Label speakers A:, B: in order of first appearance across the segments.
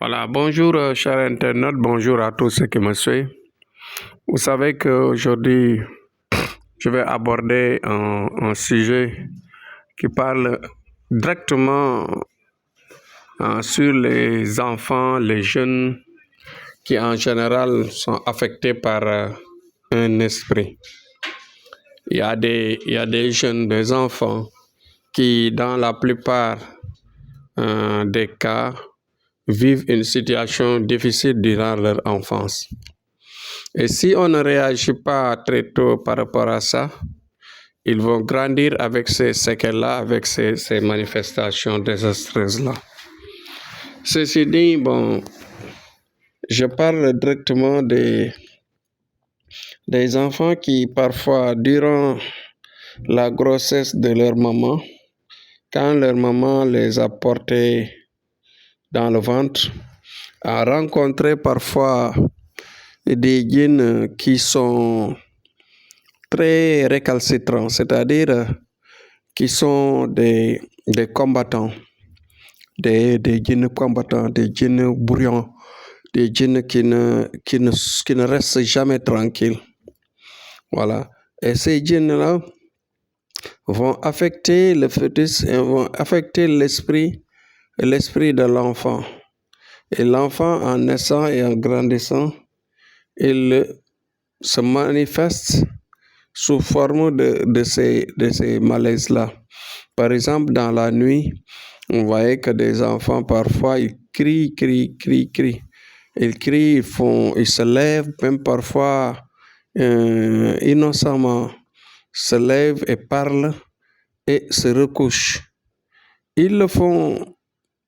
A: Voilà, bonjour chers internautes, bonjour à tous ceux qui me suivent. Vous savez qu'aujourd'hui, je vais aborder un sujet qui parle directement sur les enfants, les jeunes qui en général sont affectés par un esprit. Il y a des jeunes, des enfants qui, dans la plupart des cas, vivent une situation difficile durant leur enfance. Et si on ne réagit pas très tôt par rapport à ça, ils vont grandir avec ces séquelles-là, avec ces manifestations désastreuses-là. Ceci dit, je parle directement des enfants qui parfois, durant la grossesse de leur maman, quand leur maman les a portés dans le ventre, a rencontré parfois des djinns qui sont très récalcitrants, c'est-à-dire qui sont des combattants, des djinns combattants, des djinns bruyants, des djinns qui ne restent jamais tranquilles. Voilà. Et ces djinns-là vont affecter le fœtus et vont affecter l'esprit de l'enfant. Et l'enfant, en naissant et en grandissant, il se manifeste sous forme de ces malaises-là. Par exemple, dans la nuit, on voyait que des enfants, parfois, ils crient. Ils crient, ils se lèvent, même parfois, innocemment, se lèvent et parlent et se recouchent. Ils le font.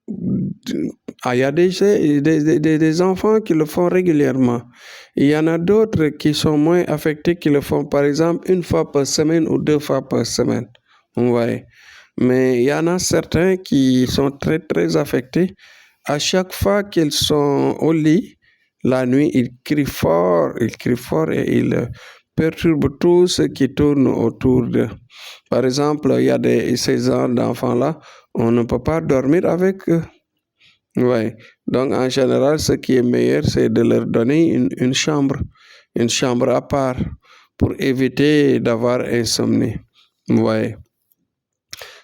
A: Il y a des enfants qui le font régulièrement. Il y en a d'autres qui sont moins affectés, qui le font par exemple une fois par semaine ou 2 fois par semaine. Vous voyez. Mais il y en a certains qui sont très, très affectés. À chaque fois qu'ils sont au lit, la nuit, ils crient fort et ils perturbent tout ce qui tourne autour d'eux. Par exemple, il y a ces genres d'enfants-là, on ne peut pas dormir avec eux. Oui. Donc, en général, ce qui est meilleur, c'est de leur donner une chambre à part pour éviter d'avoir insomnie. Oui.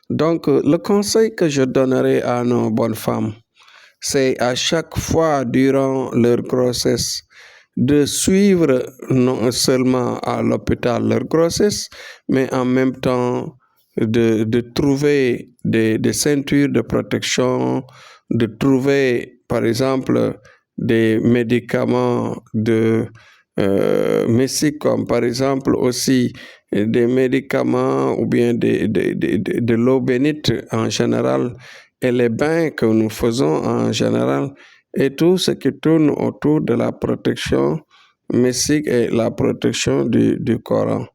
A: Donc, le conseil que je donnerai à nos bonnes femmes, c'est à chaque fois durant leur grossesse de suivre non seulement à l'hôpital leur grossesse, mais en même temps de trouver des ceintures de protection, de trouver par exemple des médicaments mais comme par exemple aussi des médicaments ou bien de l'eau bénite en général et les bains que nous faisons en général et tout ce qui tourne autour de la protection mystique et la protection du Coran.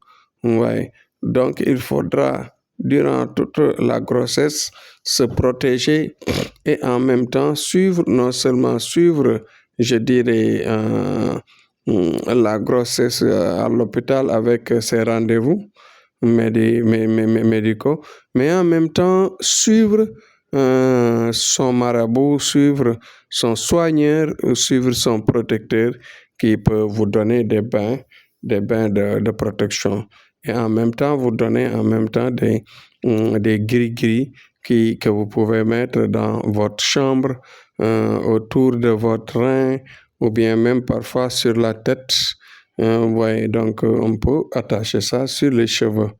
A: Ouais. Donc il faudra durant toute la grossesse se protéger et en même temps non seulement suivre, je dirais, la grossesse à l'hôpital avec ses rendez-vous médicaux, mais en même temps suivre son marabout, suivre son soigneur, suivre son protecteur qui peut vous donner des bains de protection. Et en même temps, vous donner en même temps des gris-gris que vous pouvez mettre dans votre chambre, autour de votre rein, ou bien même parfois sur la tête. Ouais, donc on peut attacher ça sur les cheveux.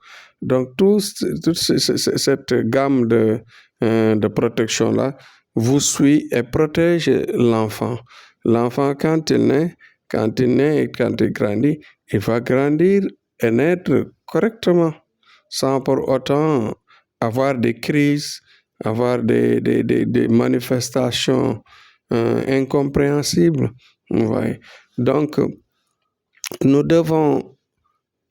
A: Donc toute cette gamme de protection-là vous suit et protège l'enfant. L'enfant, quand il naît et quand il grandit, il va grandir et naître correctement, sans pour autant avoir des crises, avoir des manifestations incompréhensibles. Ouais. Donc, nous devons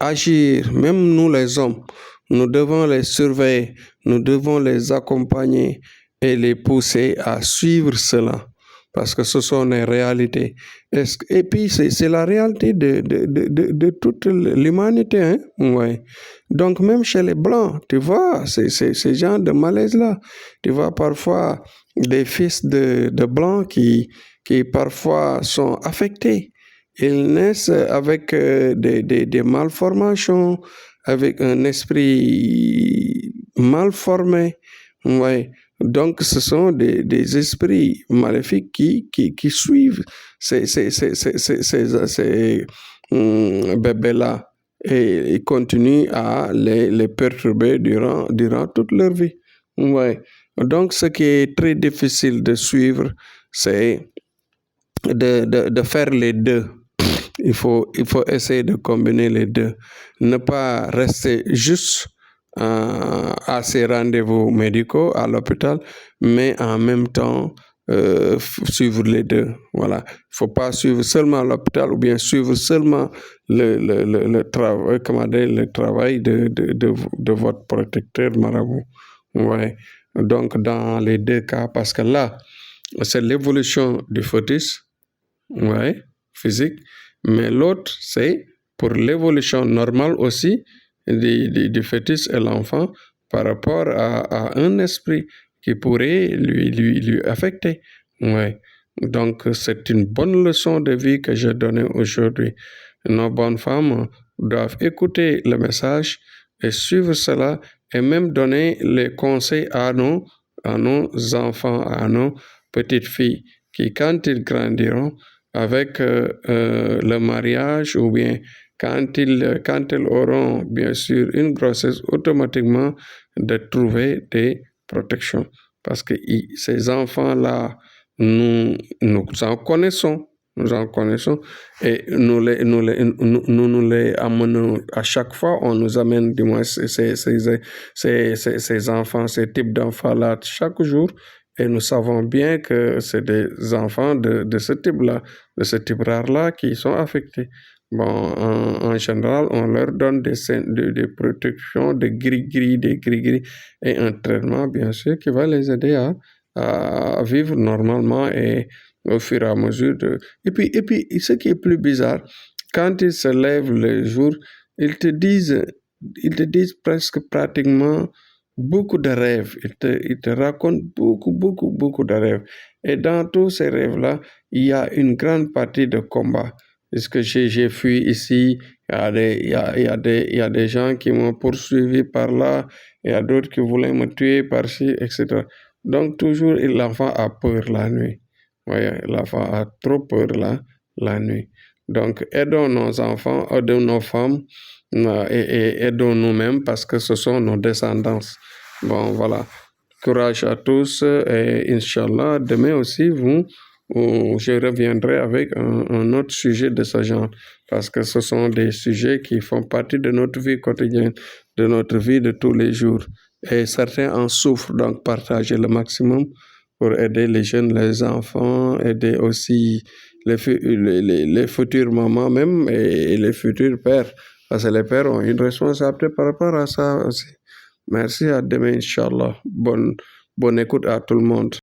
A: agir, même nous les hommes, nous devons les surveiller, nous devons les accompagner et les pousser à suivre cela. Parce que ce sont les réalités. Et puis, c'est la réalité de toute l'humanité. Hein? Ouais. Donc, même chez les Blancs, tu vois, ces gens de malaise-là, tu vois, parfois, des fils de blancs qui parfois sont affectés. Ils naissent avec des malformations, avec un esprit mal formé. Ouais. Donc, ce sont des esprits maléfiques qui suivent ces bébés-là et ils continuent à les perturber durant toute leur vie. Ouais. Donc, ce qui est très difficile de suivre, c'est de faire les deux. Il faut essayer de combiner les deux. Ne pas rester juste à ces rendez-vous médicaux à l'hôpital, mais en même temps suivre les deux. Voilà. Il ne faut pas suivre seulement l'hôpital ou bien suivre seulement le travail de votre protecteur marabout. Ouais. Donc, dans les deux cas, parce que là, c'est l'évolution du fœtus, ouais, physique, mais l'autre, c'est pour l'évolution normale aussi du fœtus et l'enfant par rapport à un esprit qui pourrait lui affecter. Ouais. Donc, c'est une bonne leçon de vie que j'ai donnée aujourd'hui. Nos bonnes femmes doivent écouter le message et suivre cela et même donner les conseils à nos enfants, à nos petites filles qui, quand ils grandiront, avec le mariage ou bien quand ils auront bien sûr une grossesse, automatiquement de trouver des protections. Parce que ces enfants-là, nous en connaissons. Nous en connaissons et nous les amenons à chaque fois, on nous amène du moins ces enfants, ces types d'enfants-là chaque jour et nous savons bien que c'est des enfants de ce type-là, de ce type rare-là qui sont affectés. Bon, en général, on leur donne des protections, des gris-gris et un traitement, bien sûr, qui va les aider à vivre normalement et au fur et à mesure Et puis, ce qui est plus bizarre, quand ils se lèvent le jour, ils te disent, presque pratiquement beaucoup de rêves. Ils te racontent beaucoup de rêves. Et dans tous ces rêves-là, il y a une grande partie de combat. Est-ce que j'ai fui ici, il y a des gens qui m'ont poursuivi par là, il y a d'autres qui voulaient me tuer par-ci, etc. Donc toujours, l'enfant a peur la nuit. Oui, l'enfant a trop peur la nuit. Donc aidons nos enfants, aidons nos femmes et aidons nous-mêmes parce que ce sont nos descendants. Bon, voilà. Courage à tous et Inch'Allah, demain aussi, je reviendrai avec un autre sujet de ce genre parce que ce sont des sujets qui font partie de notre vie quotidienne, de notre vie de tous les jours. Et certains en souffrent, donc partagez le maximum pour aider les jeunes, les enfants, aider aussi les futures mamans même et les futurs pères. Parce que les pères ont une responsabilité par rapport à ça aussi. Merci, à demain, Inch'Allah. Bonne écoute à tout le monde.